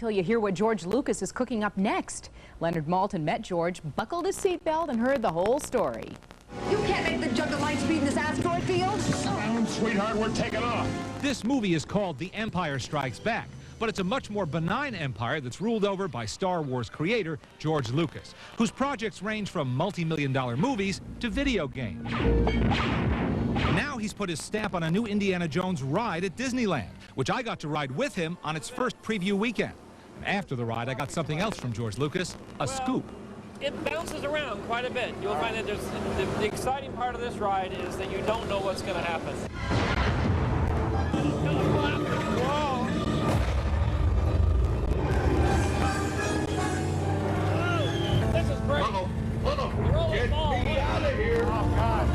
till you hear what George Lucas is cooking up next. Leonard Maltin met George, buckled his seatbelt, and heard the whole story. You can't make the junk of light speed in this asteroid field. Down, sweetheart, we're taking off. This movie is called The Empire Strikes Back, but it's a much more benign empire that's ruled over by Star Wars creator George Lucas, whose projects range from multi-million-dollar movies to video games. Now he's put his stamp on a new Indiana Jones ride at Disneyland, which I got to ride with him on its first preview weekend. And after the ride, I got something else from George Lucas, a scoop. It bounces around quite a bit. You'll find that the exciting part of this ride is that you don't know what's going to happen. Whoa. This is great. Get me out of here. Oh, God.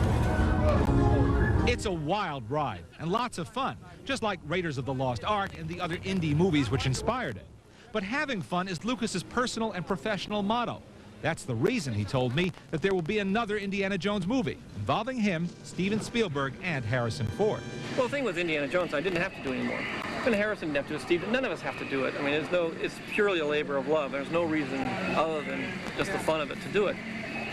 It's a wild ride and lots of fun, just like Raiders of the Lost Ark and the other indie movies which inspired it. But having fun is Lucas's personal and professional motto. That's the reason, he told me, that there will be another Indiana Jones movie involving him, Steven Spielberg, and Harrison Ford. Well, the thing with Indiana Jones, I didn't have to do anymore. When Harrison didn't have to do it, Steven, none of us have to do it. I mean, it's purely a labor of love. There's no reason other than just the fun of it to do it.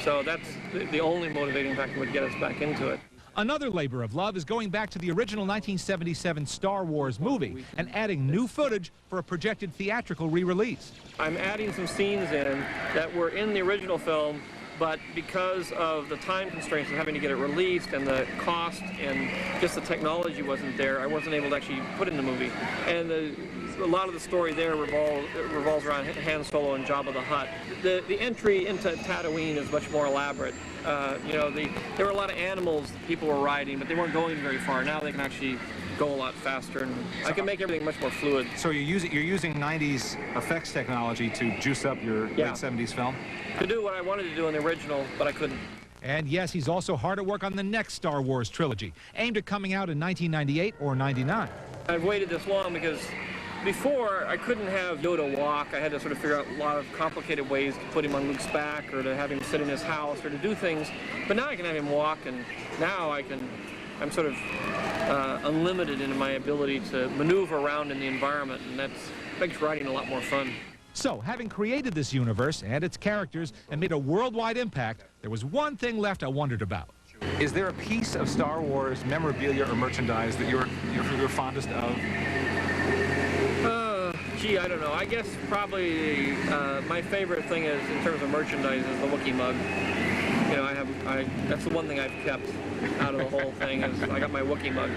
So that's the only motivating factor that would get us back into it. Another labor of love is going back to the original 1977 Star Wars movie and adding new footage for a projected theatrical re-release. I'm adding some scenes in that were in the original film, but because of the time constraints of having to get it released and the cost and just the technology wasn't there, I wasn't able to actually put it in the movie. And a lot of the story there revolves around Han Solo and Jabba the Hutt. The entry into Tatooine is much more elaborate. You know, there were a lot of animals that people were riding, but they weren't going very far. Now they can actually go a lot faster, and I can make everything much more fluid. So you're using 90s effects technology to juice up your late 70s film? To do what I wanted to do in the original, but I couldn't. And yes, he's also hard at work on the next Star Wars trilogy, aimed at coming out in 1998 or 99. I've waited this long because before, I couldn't have Yoda walk. I had to sort of figure out a lot of complicated ways to put him on Luke's back or to have him sit in his house or to do things. But now I can have him walk, and now I'm sort of unlimited in my ability to maneuver around in the environment, and that makes riding a lot more fun. So, having created this universe and its characters and made a worldwide impact, there was one thing left I wondered about. Is there a piece of Star Wars memorabilia or merchandise that you're fondest of? Gee, I don't know. I guess probably my favorite thing is, in terms of merchandise, is the Wookiee mug. You know, that's the one thing I've kept out of the whole thing is I got my Wookiee mug.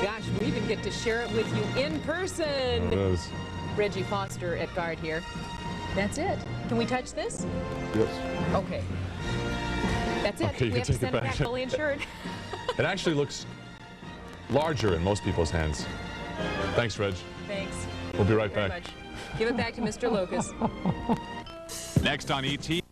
Gosh, we even get to share it with you in person. It is. Reggie Foster at guard here. That's it. Can we touch this? Yes. Okay. That's it. Okay, we have to send it back fully insured. It actually looks larger in most people's hands. Thanks, Reg. Thanks. We'll be right Very back. much. Give it back to Mr. Lucas. Next on ET.